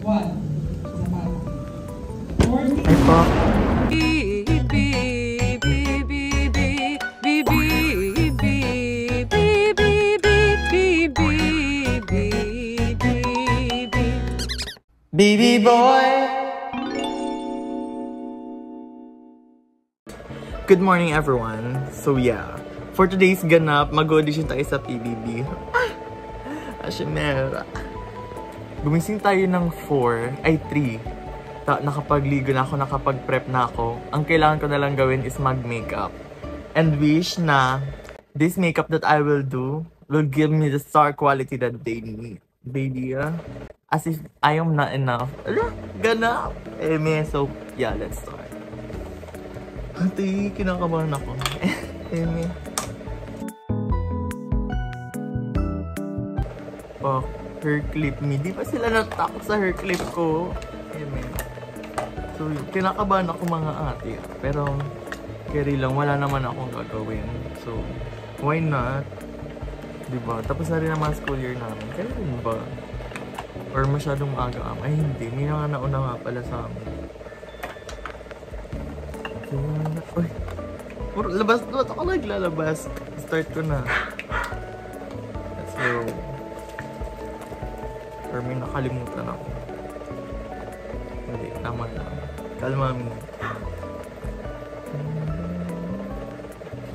Ay po. Baby boy. Good morning everyone. So yeah, for today's ganap, mag-audition tayo sa PBB. Ashimera. Gumising tayo ng 3. Nakapagligo na ako, nakapag-prep na ako. Ang kailangan ko na lang gawin is mag-makeup. And wish na this makeup that I will do will give me the star quality that they need. Baby, as if I am not enough. Ganap! So, yeah, let's start. Ate, kinakabahan ako. Oh, hair clip me. Di ba sila natakot sa hair clip ko? So, kinakabahan ako mga ate. Pero, carry lang. Wala naman akong gagawin. So, why not? Diba? Tapos na rin naman school year namin. Kaya rin ba? Or masyadong aga ay hindi. May nga nauna nga pala sa amin. Uy! Labas doon. Ako naglalabas. Start ko na. Let's go. Or may nakalimutan ako. Hindi. Tama lang. Kalma mo.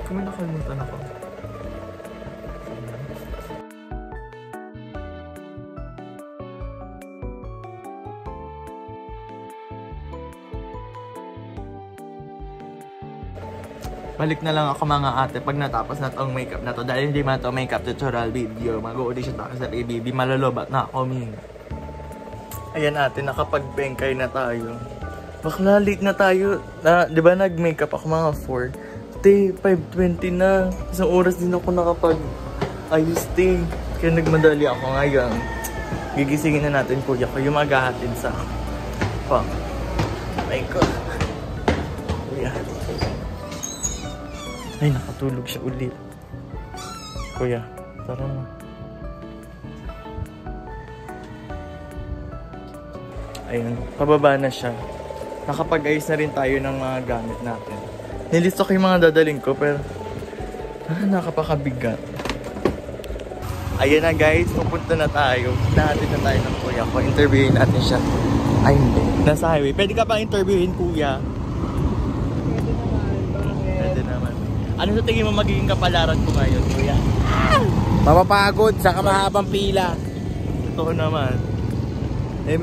Kung may nakalimutan ako. Balik na lang ako mga ate pag natapos na itong makeup na to. Dahil hindi man ito makeup tutorial video. Mag-audition tayo sa ABB. Malalobat na ako, min. Ayan ate, nakapag-bengkay na tayo. Bakla, late na tayo. Di ba nag-makeup ako mga 4? Te, 5:20 na. Isang oras din ako nakapag-ayos, te. Kaya nagmadali ako ngayon. Gigisingin na natin kuya ko yung maghahatid sa pang. My God. Kuya. Ay, nakatulog siya ulit. Kuya, tara na. Ayun, pababa na siya. Nakapag-ayos na rin tayo ng mga gamit natin. Nilista ko yung mga dadaling ko, pero nakapakabigat. Ayan na guys, pupunta na tayo. Nahatid na tayo ng kuya ko. Interviewin natin siya. Ay, hindi. Nasa highway. Pwede ka pa interviewin, kuya? Pwede naman. Ano sa tingin mo magiging kapalaran ko ngayon, kuya? Mapapagod sa mahabang pila. Totoo naman.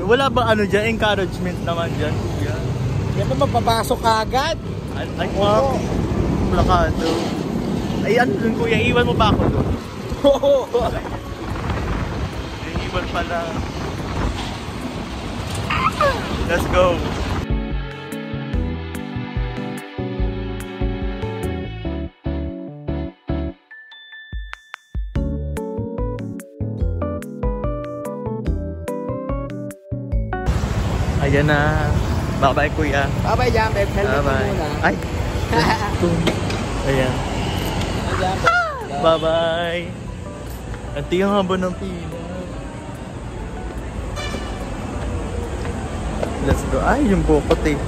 Wala bang ano dyan? Encouragement naman dyan, kuya? Yan ba magpapasok ka agad? Ay, wow. Plakado. Ay, ano dun, kuya? Iwan mo ba ako dun? Oo. Iwan pala. Let's go. Ayan na. Bye-bye, kuya. Bye-bye, Jambet. Helmet mo muna. Ay. Ayan. Bye-bye. Ang tiyang haba ng pila. Let's go. Ay, yung bukot eh.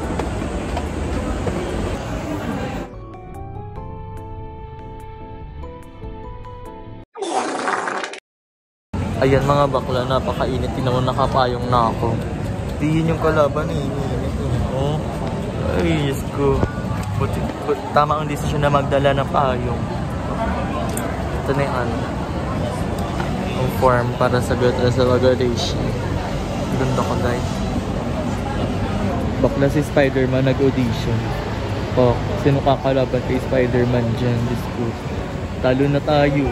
Ayan mga bakla, napakainit. Tinawon nakapayong na ako. Yun yung kalaban eh. Oh. Ay, Diyos ko. Tama ang desisyon na magdala ng payong. Ito na yung ano. Ang form para sa graduation. Ganda ko guys. Bakla si Spider-Man nag-audition. Oh, sino kakalaban kay Spider-Man dyan? Diyos ko. Talo na tayo.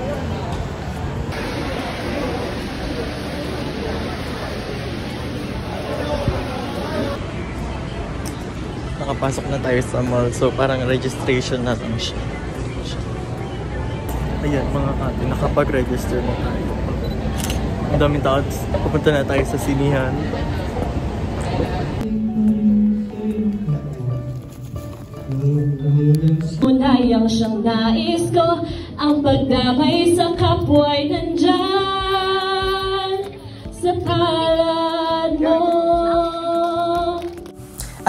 Nakapasok na tayo sa mall. So, parang registration na lang siya. Ayan, mga kati. Nakapag-register na tayo. Ang daming tao. Pupunta na tayo sa sinihan. Unayang siyang nais ko, ang pagdamay sa kapwa'y nandyan sa palad mo.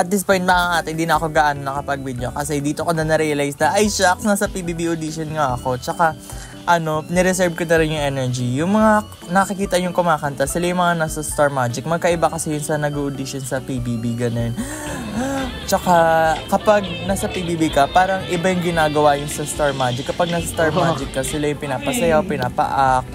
At this point mga ate, hindi na ako gaano nakapag-video kasi dito ko na na-realize na, ay shucks, nasa PBB audition nga ako. Tsaka, nireserve ko na rin yung energy. Yung mga nakikita yung kumakanta, sila yung mga nasa Star Magic. Magkaiba kasi yun sa nag-audition sa PBB, ganun. Tsaka, kapag nasa PBB ka, parang iba yung ginagawa yung sa Star Magic. Kapag nasa Star Magic ka, sila yung pinapasayaw, pinapa-act,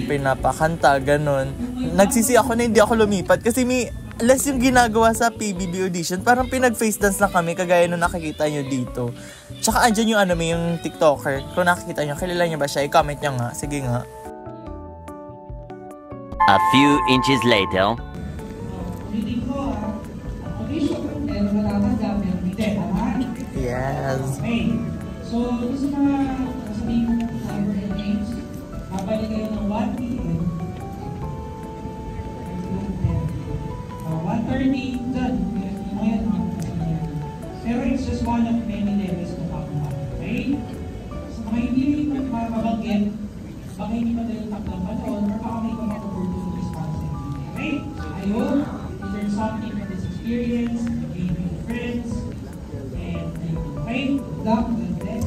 pinapakanta, ganun. Nagsisi ako na hindi ako lumipat kasi may less yung ginagawa sa PBB audition. Parang pinag-face dance lang kami, kagaya nung nakikita nyo dito. Tsaka andyan yung yung TikToker. Kung nakikita nyo, kilala nyo ba siya? I-comment nyo nga. Sige nga. A few inches later. Yes. Okay. So, ito sa mga sabihin mo number and names, babalik kayo ng 1 p.m. 1:30, done. Pero it's just one of many levels na pakuha. Okay? So, mga hindi mababanggit, baka hindi pa tayo taklang panahon, or baka may mga opportunities para sa inyo. Okay? I hope you learn something from this experience, gain new friends, and okay, good luck, God bless.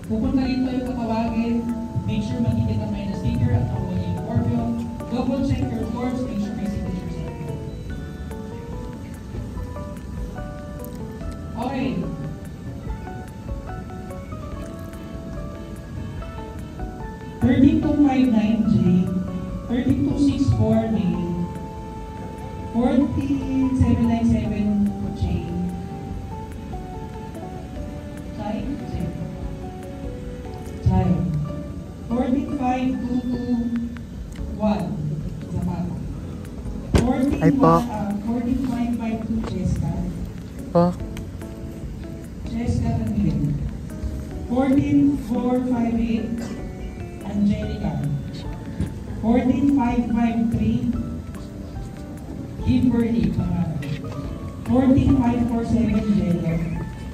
Pupunta rin tayo tatawagin, make sure magigit ang may na sticker at nakuha yung Orvio. Double check your forms, make sure may signature sa inyo. Okay. $13,259 J, $13,264 May, $14,797 J, Chai, $14,522 Zapata, Ay po. $14,552 Jessica, Po. Jessica Tanilin, $14,458 Angelica, $14,553 Kimberly, $14,547 Jello,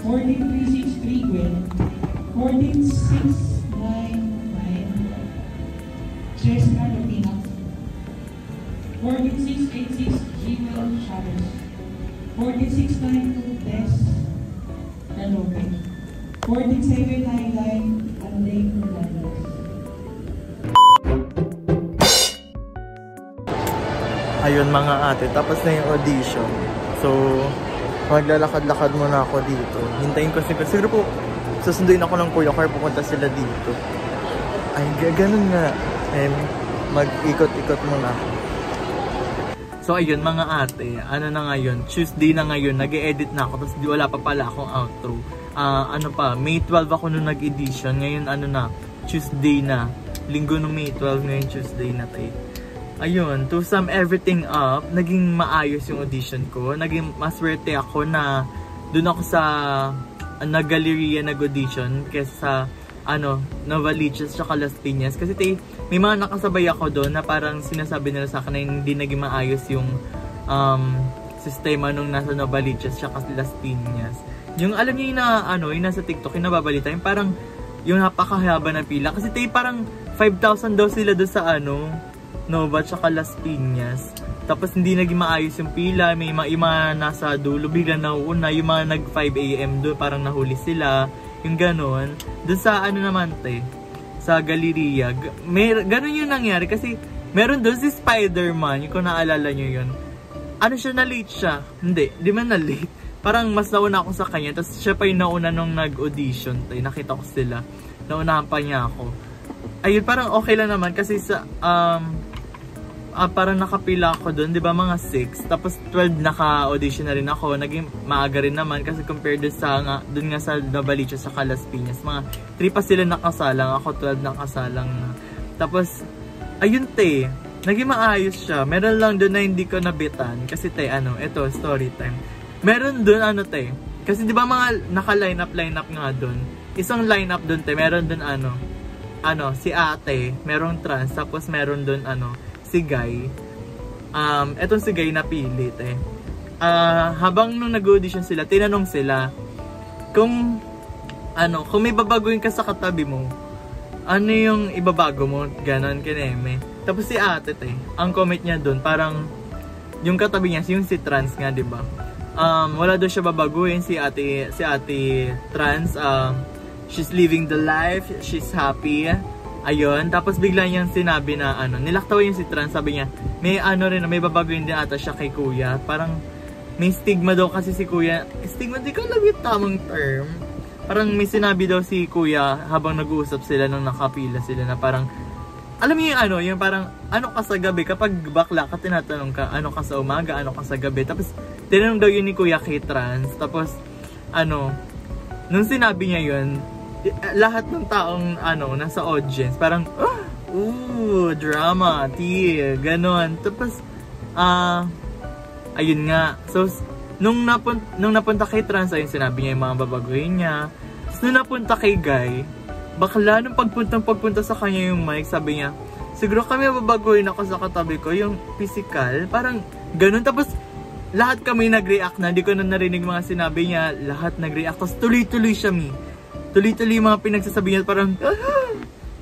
$14,363 Gwen, $14,699 Jessica Lupina, $14,686 Gmail Chavez, $14,692 Des Dalope, $14,799 Anday Fernandez. Ayun mga ate, tapos na yung audition. So, maglalakad-lakad muna ako dito. Hintayin ko siguro po, susunduin ako ng Kuya Car, pupunta sila dito. Ay, ganun nga. And mag-ikot-ikot muna ako. So ayun mga ate, ano na ngayon, Tuesday na ngayon, nag-e-edit na ako, tapos wala pa pala akong outro. May 12 ako nung nag-edition, ngayon Tuesday na. Linggo nung May 12, ngayon Tuesday na tayo. Ayun, to sum everything up, naging maayos yung audition ko. Naging maswerte ako na dun ako sa Galleria nag-audition kesa Novaliches tsaka Las Piñas. Kasi may mga nakasabay ako doon na parang sinasabi nila sa akin na hindi naging maayos yung sistema nung nasa Novaliches tsaka Las Piñas. Yung alam niyo yung nasa TikTok, yung nababalita, yung parang yung napakahaba ng pila. Kasi parang 5,000 daw sila doon sa Nova tsaka Las Piñas. Tapos hindi naging maayos yung pila. May mga nasa dulo biglang nauuna. Yung mga nag 5 AM doon parang nahuli sila. Yung ganon. Doon sa naman sa Galleria. Ganon yung nangyari kasi meron doon si Spider-Man. Yung kung naalala nyo yun. Na-late siya. Hindi man na-late. Parang mas nauna ako sa kanya. Tapos siya pa yung nauna nung nag-audition. Nakita ko sila. Naunahan pa niya ako. Ayun, parang okay lang naman kasi sa parang nakapila ako doon, 'di ba, mga 6. Tapos 12 naka-audition na rin ako. Naging maaga rin naman kasi compared doon nga sa Novaliches sa Las Piñas, mga 3 pa sila nakasalang, ako 12 nakasalang na. Tapos ayun naging maayos siya. Meron lang doon na hindi ko nabitan kasi ito story time. Meron doon kasi 'di ba mga naka-line up nga doon. Isang line up doon meron doon si ate, merong trans, tapos meron doon si Guy. Etong si Guy napilit habang nung nag-audition sila, tinanong sila kung may babaguhin ka sa katabi mo, ano yung ibabago mo, ganon kineme. Tapos si ate ang comment niya doon, parang yung katabi niya yung si trans nga, 'di ba? wala daw siya babaguhin, si ate trans, she's living the life, she's happy. Ayun, tapos bigla niyang sinabi na nilaktaw yung si trans, sabi niya, may may babaguhin din ata siya kay kuya. Parang may stigma daw kasi si kuya. Stigma, di ko alam yung tamang term. Parang may sinabi daw si kuya habang nag-uusap sila nung nakapila sila na parang, alam mo yung yung parang, ano ka sa gabi? Kapag bakla ka, tinatanong ka, ano ka sa umaga, ano ka sa gabi? Tapos, tinanong daw yun ni kuya kay trans. Tapos, nung sinabi niya yun, lahat ng taong nasa audience parang drama, tea, ganon. Tapos ayun nga. So nung napunta kay trans, ayun sinabi niya yung mga babaguhin niya. Tapos nung napunta kay guy, bakla nung pagpunta sa kanya yung mic, sabi niya, siguro kami babaguhin ako sa katabi ko, yung physical, parang ganon. Tapos lahat kami nag-react na, hindi ko na narinig mga sinabi niya, lahat nag-react. Tapos tuloy-tuloy siya, tuloy-tuloy mga pinagsasabi niya, parang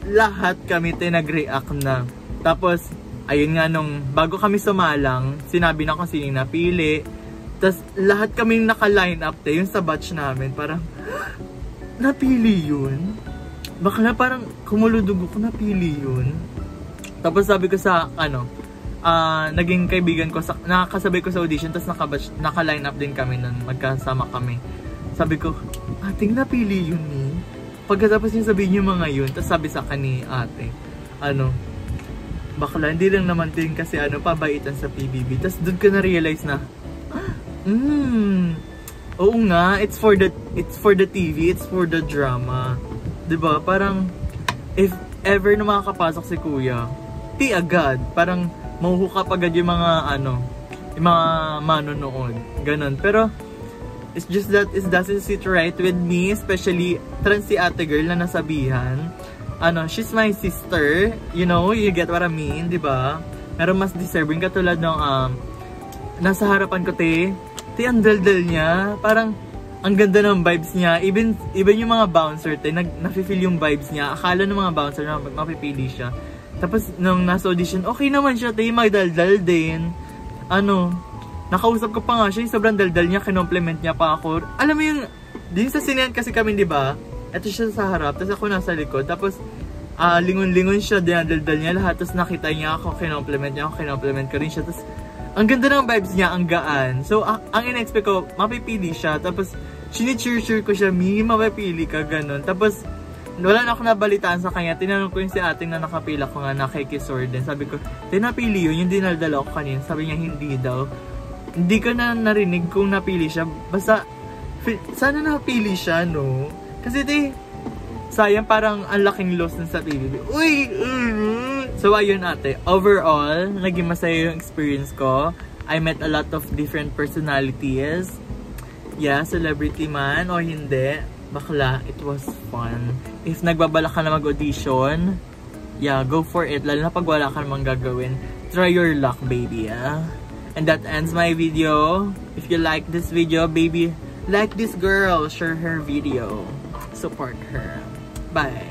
lahat kami nag-react na. Tapos, ayun nga, bago kami sumalang, sinabi na kung sino yung napili. Tapos, lahat kami naka-line up, yung sa batch namin, parang, napili yun? Bakla parang kumuludugo ko, napili yun? Tapos sabi ko sa, naging kaibigan ko, nakakasabay ko sa audition, tapos naka-line up din kami nun, magkasama kami. Sabi ko, ating napili yun eh. Pagkatapos yung sabihin yung mga yun, tapos sabi sa akin ni ate, bakla, hindi lang naman din kasi pabaitan sa PBB. Tapos doon ko na-realize na, oo nga, it's for the TV, it's for the drama. Diba? Parang, if ever na makakapasok si kuya, agad. Parang, mahuhuka agad yung mga, yung mga manonood. Ganon. Pero, it's just that it doesn't sit right with me, especially trans si ate girl na nasabihan. She's my sister, you know, you get what I mean, di ba? Pero mas deserving katulad ng nasa harapan ko, ang daldal niya, parang ang ganda ng vibes niya. Even yung mga bouncer, nafe-feel yung vibes niya. Akala ng mga bouncer na mapipili siya. Tapos nung nasa audition, okay naman siya, magdaldal din. Nakausap ko pa nga siya, yung sobrang daldal niya, kinompliment niya pa ako. Alam mo yung, din sa sinehan kasi kami, di ba? Ito siya sa harap, tapos ako nasa likod. Tapos, lingon-lingon siya, dinadaldal niya lahat. Tapos nakita niya ako, kinompliment niya ako, kinompliment ko rin siya. Tapos, ang ganda ng vibes niya, ang gaan. So, ang in-expect ko, mapipili siya. Tapos, sini-cheer ko siya, mapipili ka, ganun. Tapos, wala na ako nabalitaan sa kanya. Tinanong ko yung si ating na nakapila ko nga, nakikisor din. Sabi ko, napili yun, yung dinaldala ko kanina. Sabi niya, hindi daw. Hindi ko na narinig kung napili siya. Basta, sana napili siya, no? Kasi sayang parang ang laking loss na sa PBB. Uy! So, ayun ate. Overall, naging masaya yung experience ko. I met a lot of different personalities. Yeah, celebrity man o hindi. Bakla, it was fun. If nagbabala ka na mag-audition, yeah, go for it. Lalo na pag wala ka namang gagawin. Try your luck, baby, ah. And that ends my video. If you like this video, baby, like this girl, share her video, support her. Bye.